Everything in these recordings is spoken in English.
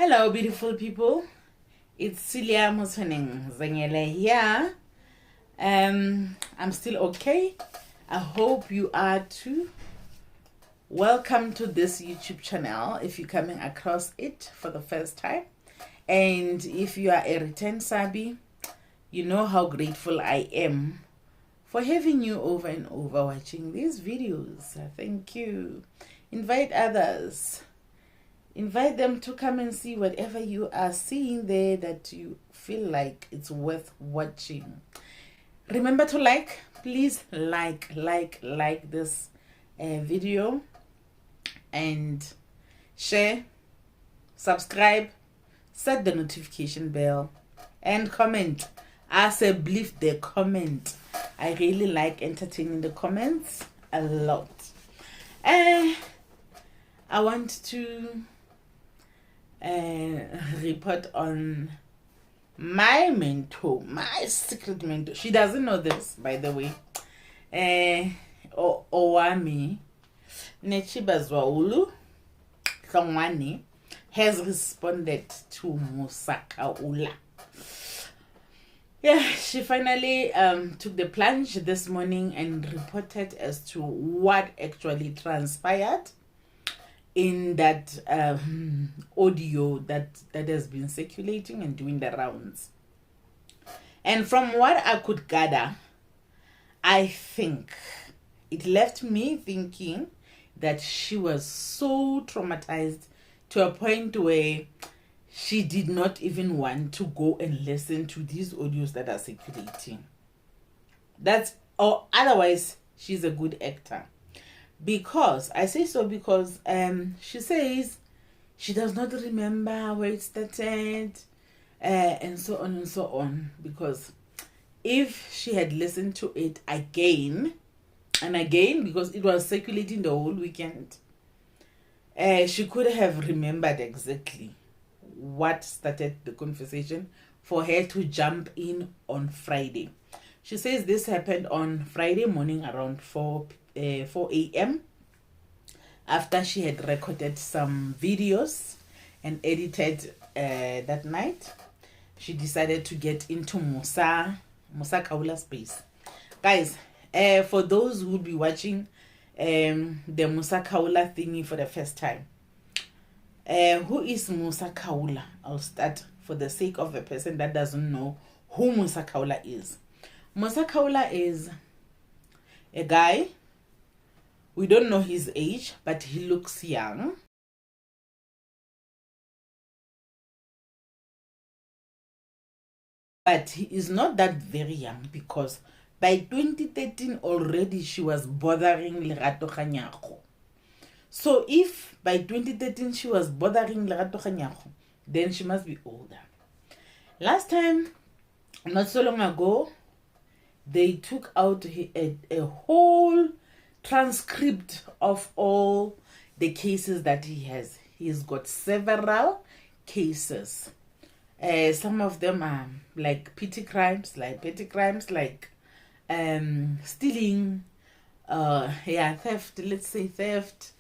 Hello, beautiful people. It's Celia Musoneng Zangele here. I'm still okay. I hope you are too. Welcome to this YouTube channel if you're coming across it for the first time. And if you are a return sabi, you know how grateful I am for having you over and over watching these videos. Thank you. Invite others. Invite them to come and see whatever you are seeing there that you feel like it's worth watching. Remember to like. Please like this video and share, subscribe, set the notification bell, and comment. I say believe the comment. I really like entertaining the comments a lot. I want to report on my mentor, my secret mentor. She doesn't know this, by the way. Owamie Nechibazwaulu Kangwani has responded to Musa Khawula. Yeah, she finally took the plunge this morning and reported as to what actually transpired in that audio that has been circulating and doing the rounds. And from what I could gather, I think it left me thinking that she was so traumatized to a point where she did not even want to go and listen to these audios that are circulating. Or otherwise, she's a good actor. Because I say so because she says she does not remember where it started, and so on and so on. Because if she had listened to it again and again, because it was circulating the whole weekend, she could have remembered exactly what started the conversation for her to jump in on Friday. She says this happened on Friday morning around 4 a.m. after she had recorded some videos and edited that night. She decided to get into Musa Khawula space. Guys, for those who will be watching the Musa Khawula thingy for the first time, who is Musa Khawula? I'll start for the sake of a person that doesn't know who Musa Khawula is. Musa Khawula is a guy. We don't know his age, but he looks young. But he is not that very young, because by 2013 already she was bothering Lerato Kganyago. So if by 2013 she was bothering Lerato Kganyago, then she must be older. Last time, not so long ago, they took out a whole transcript of all the cases that he has. He's got several cases. Some of them are like petty crimes, like stealing, theft, let's say theft.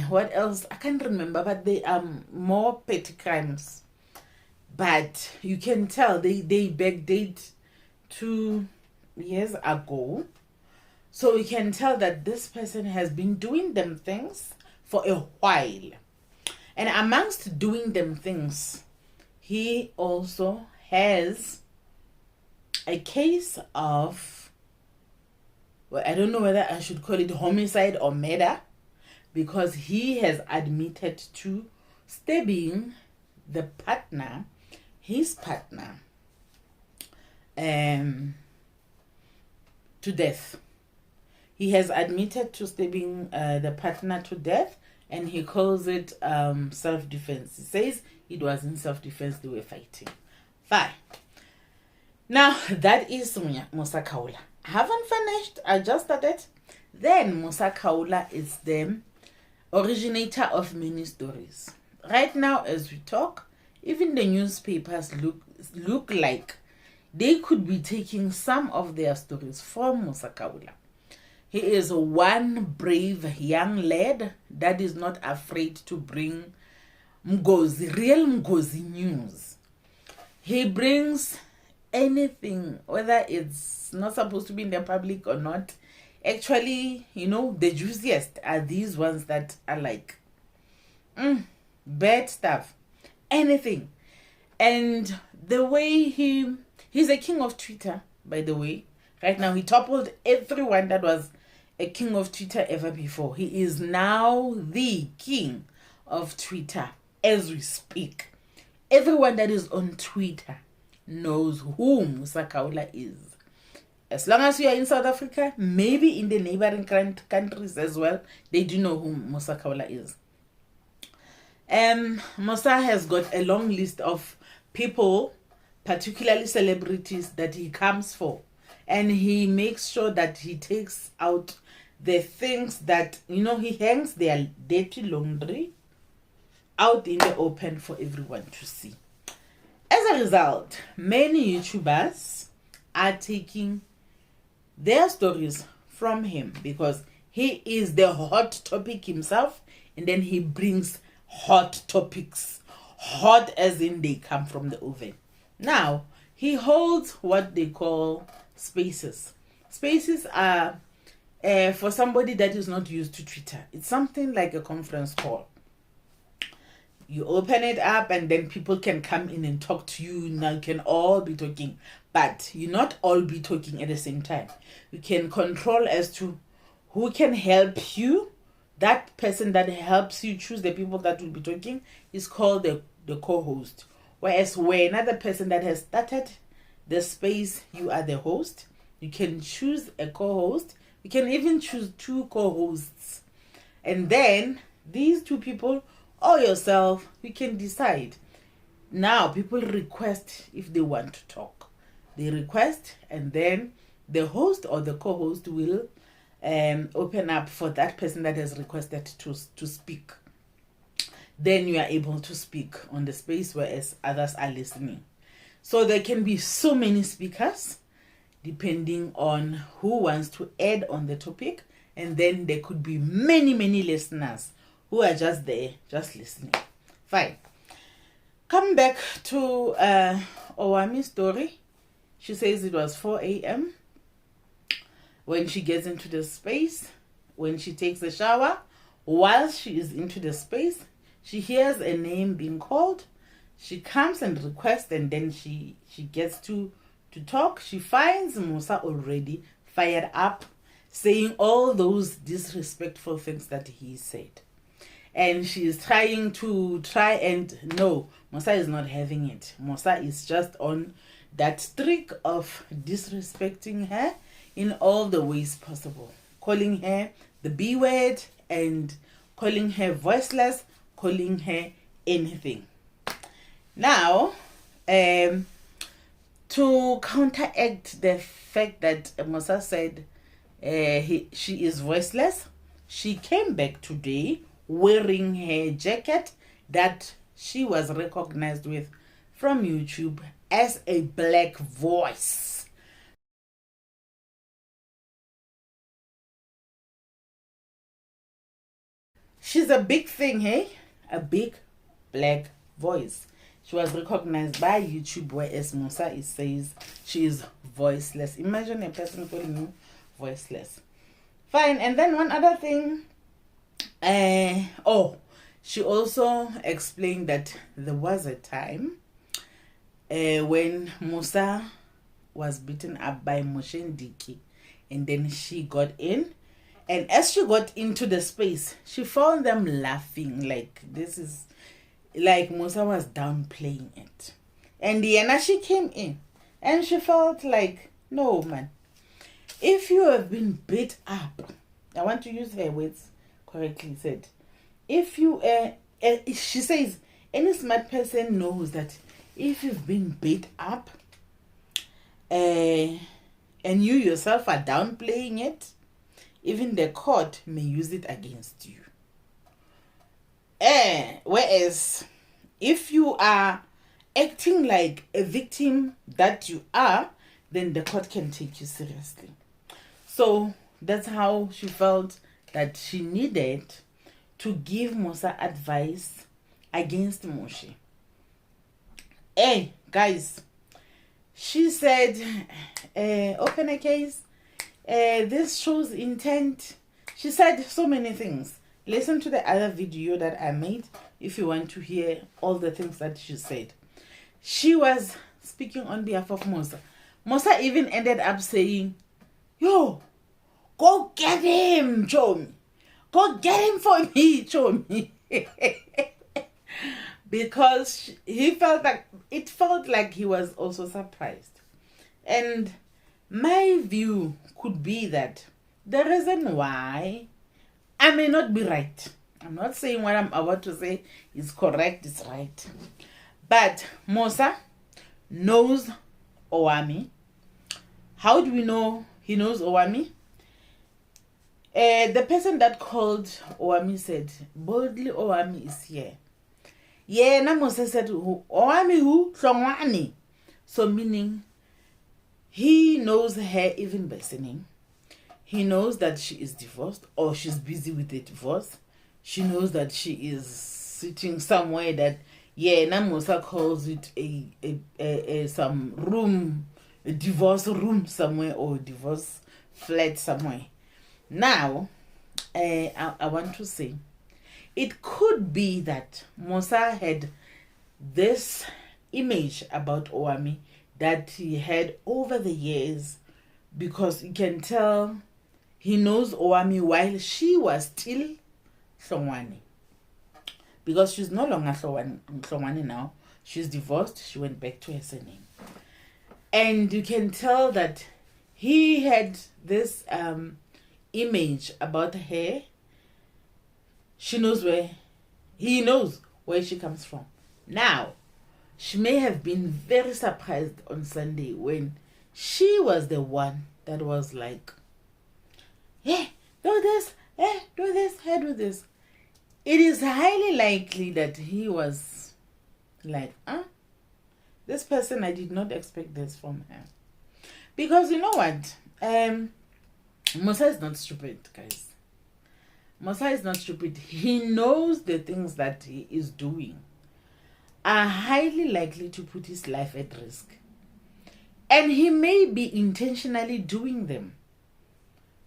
What else? I can't remember, but they are more petty crimes. But you can tell they backdate 2 years ago. So you can tell that this person has been doing them things for a while. And amongst doing them things, he also has a case of, well, I don't know whether I should call it homicide or murder, because he has admitted to stabbing the partner, his partner, to death. He has admitted to stabbing the partner to death, and he calls it self-defense. He says it was in self-defense, they were fighting. Fine. Now, that is Musa Khawula. I haven't finished, I just started. Then Musa Khawula is the originator of many stories. Right now, as we talk, even the newspapers look like they could be taking some of their stories from Musa Khawula. He is one brave young lad that is not afraid to bring Mgozi, real Mgozi news. He brings anything, whether it's not supposed to be in the public or not. Actually, the juiciest are these ones that are like bad stuff, anything. And the way he's a king of Twitter, by the way. Right now, he toppled everyone that was a king of Twitter ever before. He is now the king of Twitter as we speak. Everyone that is on Twitter knows who Musa Khawula is. As long as you are in South Africa, maybe in the neighboring countries as well, they do know who Musa Khawula is. Musa has got a long list of people, particularly celebrities, that he comes for. And he makes sure that he takes out the things that, he hangs their dirty laundry out in the open for everyone to see. As a result, many YouTubers are taking their stories from him because he is the hot topic himself, and then he brings hot topics, hot as in they come from the oven. Now, he holds what they call spaces. Spaces are for somebody that is not used to Twitter. It's something like a conference call. You open it up and then people can come in and talk to you. Now you can all be talking, but you not all be talking at the same time. You can control as to who can help you. That person that helps you choose the people that will be talking is called the co-host. Whereas when another person that has started the space, you are the host. You can choose a co-host. You can even choose two co-hosts. And then these two people or yourself, you can decide. Now people request if they want to talk. They request, and then the host or the co-host will open up for that person that has requested to speak. Then you are able to speak on the space, whereas others are listening. So there can be so many speakers depending on who wants to add on the topic, and then there could be many listeners who are just there, just listening. Fine. Come back to Owamie's story. She says it was 4 a.m. when she gets into the space, when she takes a shower. While she is into the space, she hears a name being called. She comes and requests, and then she gets to talk. She finds Musa already fired up, saying all those disrespectful things that he said. And she is trying and no, Musa is not having it. Musa is just on that streak of disrespecting her in all the ways possible. Calling her the B word and calling her voiceless, calling her anything. Now, to counteract the fact that Musa said she is voiceless, she came back today wearing her jacket that she was recognized with from YouTube as a black voice. She's a big thing, hey? A big black voice. She was recognized by YouTube, whereas Musa says she is voiceless. Imagine a person calling you voiceless. Fine. And then one other thing. She also explained that there was a time when Musa was beaten up by Moshe Ndiki, and then she got in. And as she got into the space, she found them laughing like this is like Musa was downplaying it. And Diana, she came in and she felt like, no, man, if you have been beat up, I want to use her words correctly said. If you, she says, any smart person knows that if you've been beat up and you yourself are downplaying it, even the court may use it against you. Whereas if you are acting like a victim that you are, then the court can take you seriously. So that's how she felt that she needed to give Musa advice against Moshe. Hey, guys, she said, open a case. This shows intent. She said so many things. Listen to the other video that I made if you want to hear all the things that she said. She was speaking on behalf of Musa. Musa even ended up saying, yo, go get him, Chomi. Go get him for me, Chomi. Because it felt like he was also surprised. And my view could be that the reason why I may not be right. I'm not saying what I'm about to say is correct, it's right. But Musa knows Owamie. How do we know he knows Owamie? The person that called Owamie said, boldly Owamie is here. Yeah, Musa said, Owamie who? Hlongwane. So meaning, he knows her even by sinning. He knows that she is divorced or she's busy with the divorce. She knows that she is sitting somewhere that, Musa calls it some room, a divorce room somewhere or divorce flat somewhere. Now, I want to say, it could be that Musa had this image about Owamie that he had over the years, because you can tell he knows Owamie while she was still Hlongwane. Because she's no longer Hlongwane now. She's divorced. She went back to her surname. And you can tell that he had this image about her. He knows where she comes from. Now, she may have been very surprised on Sunday when she was the one that was like, hey, do this, do this, do this. It is highly likely that he was like, this person, I did not expect this from her. Because you know what? Musa is not stupid, guys. Musa is not stupid. He knows the things that he is doing are highly likely to put his life at risk. And he may be intentionally doing them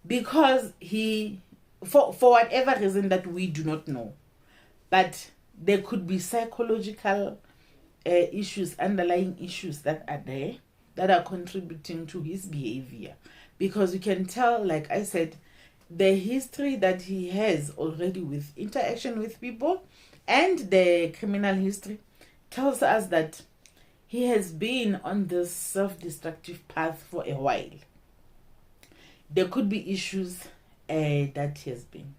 because for whatever reason that we do not know. But there could be psychological issues, underlying issues that are there that are contributing to his behavior. Because you can tell, like I said, the history that he has already with interaction with people and the criminal history tells us that he has been on this self-destructive path for a while. There could be issues that he has been.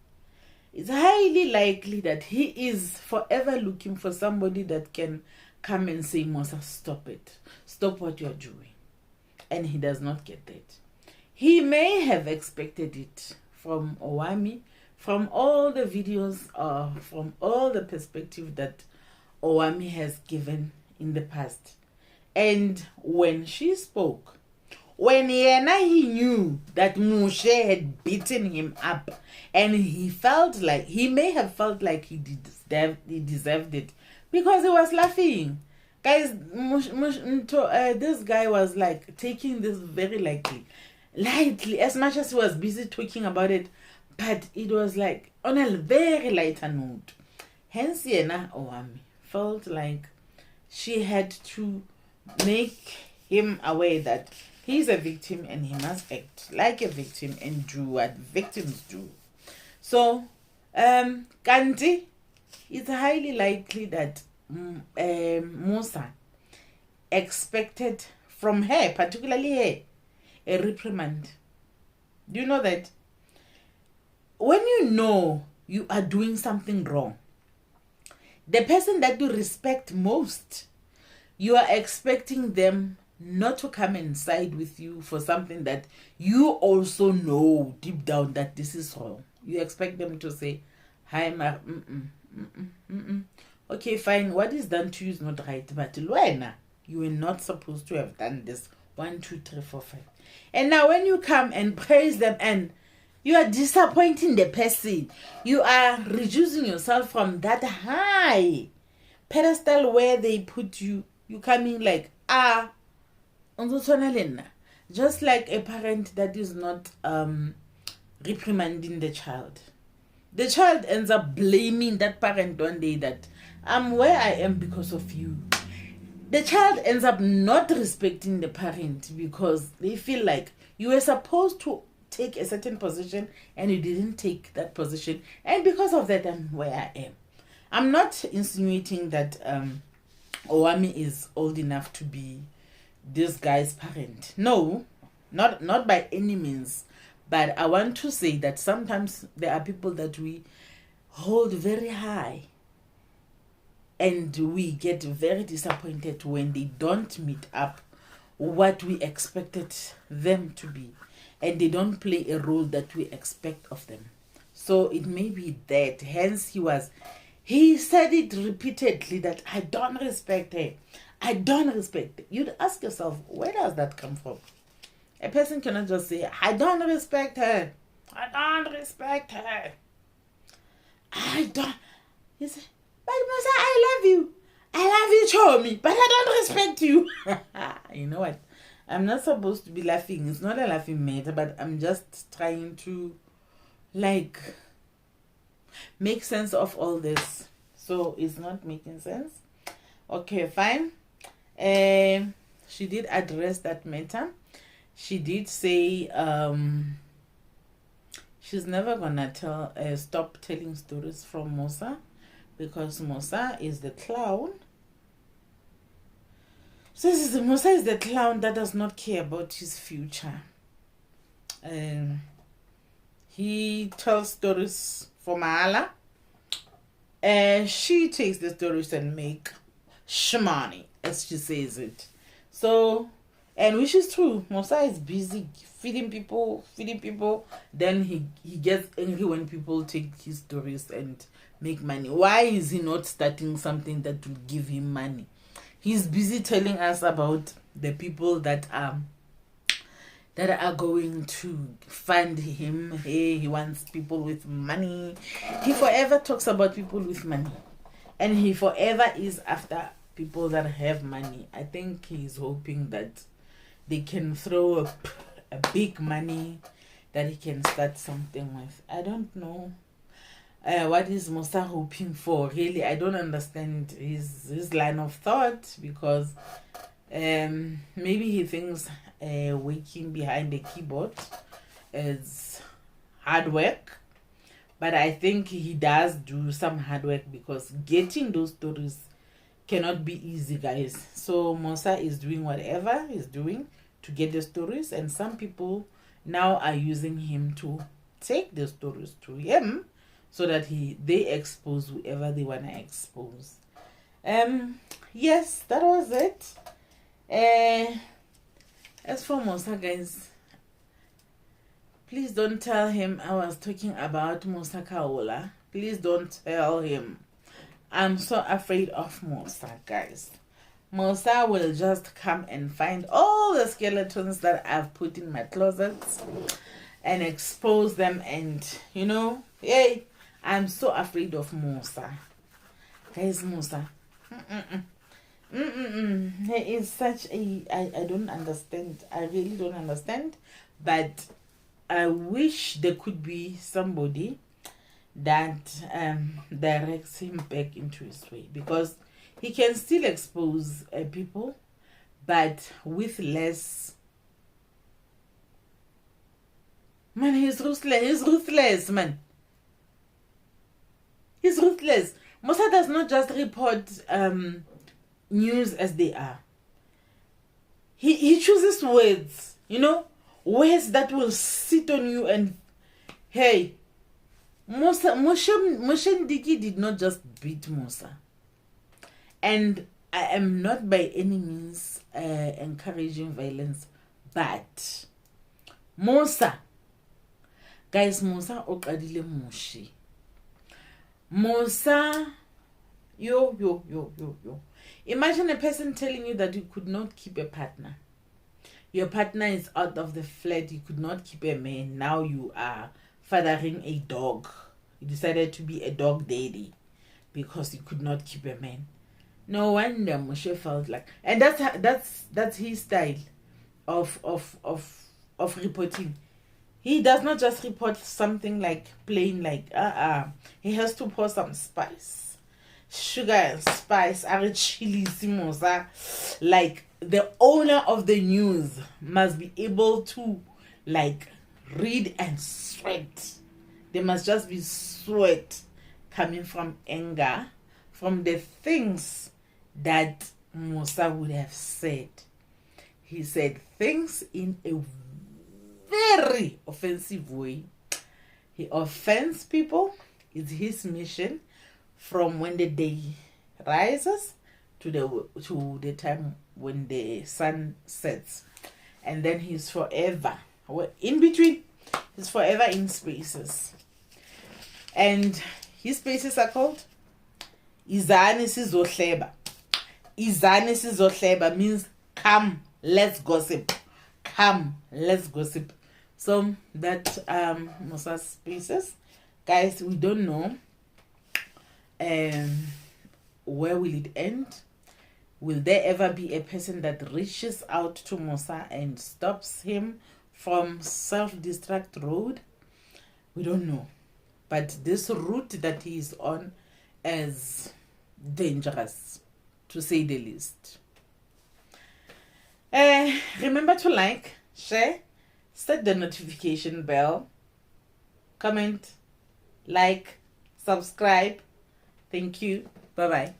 It's highly likely that he is forever looking for somebody that can come and say, Musa, stop it. Stop what you're doing. And he does not get that. He may have expected it from Owamie, from all the videos, from all the perspective that Owamie has given in the past. And when she spoke, when he knew that Moshe had beaten him up, and he may have felt like he deserved it, because he was laughing. Guys, this guy was like taking this very lightly, as much as he was busy talking about it, but it was like on a very lighter note. Hence, Owamie felt like she had to make him aware that he's a victim and he must act like a victim and do what victims do. So, Kanti, it's highly likely that Musa expected from her, particularly her, a reprimand. Do you know that? When you know you are doing something wrong, the person that you respect most, you are expecting them not to come and side with you for something that you also know deep down that this is wrong. You expect them to say, hi, ma, okay, fine, what is done to you is not right, but Luena, you were not supposed to have done this. 1, 2, 3, 4, 5. And now when you come and praise them and you are disappointing the person, you are reducing yourself from that high pedestal where they put you, you coming like, just like a parent that is not reprimanding the child. The child ends up blaming that parent one day that I'm where I am because of you. The child ends up not respecting the parent because they feel like you were supposed to take a certain position and you didn't take that position, and because of that I'm where I am. I'm not insinuating that Owamie is old enough to be this guy's parent. No, not by any means. But I want to say that sometimes there are people that we hold very high and we get very disappointed when they don't meet up what we expected them to be, and they don't play a role that we expect of them. So it may be that, hence he said it repeatedly that I don't respect her. I don't respect her. You'd ask yourself, where does that come from? A person cannot just say, I don't respect her. I don't respect her. I don't. He said, but Musa, I love you. I love you, Chomi, but I don't respect you. You know what? I'm not supposed to be laughing. It's not a laughing matter, but I'm just trying to, like, make sense of all this. So it's not making sense. Okay, fine. She did address that matter. She did say she's never gonna stop telling stories from Musa, because Musa is the clown. So Musa is the clown that does not care about his future. He tells stories for Mahala. She takes the stories and make shmoney, as she says it. So, and which is true. Musa is busy feeding people. Then he gets angry when people take his stories and make money. Why is he not starting something that will give him money? He's busy telling us about the people that are going to fund him. Hey, he wants people with money. He forever talks about people with money, and he forever is after people that have money. I think he's hoping that they can throw a big money that he can start something with. I don't know what is Musa hoping for, really. I don't understand his line of thought, because maybe he thinks working behind the keyboard is hard work. But I think he does do some hard work, because getting those stories cannot be easy, guys. So Musa is doing whatever he's doing to get the stories, and some people now are using him to take the stories to him so that they expose whoever they want to expose. Yes, that was it. As for Musa, guys, please don't tell him I was talking about Musa Khawula. Please don't tell him. I'm so afraid of Musa, guys. Musa will just come and find all the skeletons that I've put in my closets and expose them, and hey, I'm so afraid of Musa. Guys, Musa. He is such a... I don't understand. I really don't understand. But I wish there could be somebody that directs him back into his way, because he can still expose people, but with less. Man, he's ruthless, man. He's ruthless. Musa does not just report news as they are. He chooses words, words that will sit on you. And hey, Moshe Ndiki did not just beat Musa. And I am not by any means encouraging violence, but Musa, guys, Musa oqadile Moshe. Musa, yo. Imagine a person telling you that you could not keep a partner. Your partner is out of the flat. You could not keep a man. Now you are fathering a dog. You decided to be a dog daddy because you could not keep a man. No wonder Moshe felt like, and that's his style of reporting. He does not just report something like plain like he has to pour some spice, sugar and spice, chili simosa. Like the owner of the news must be able to like read and sweat. There must just be sweat coming from anger, from the things that Musa would have said. He said things in a very offensive way. He offends people. It's his mission from when the day rises to the time when the sun sets. And then he's forever in between. He's forever in spaces. And his spaces are called Izani sizohleba. Izani sizohleba means come, let's gossip. Come, let's gossip. So that Musa's spaces, guys, we don't know where will it end. Will there ever be a person that reaches out to Musa and stops him from self-destruct road? We don't know. But this route that he is on is dangerous, to say the least. Remember to like, share, set the notification bell, comment, like, subscribe. Thank you. Bye-bye.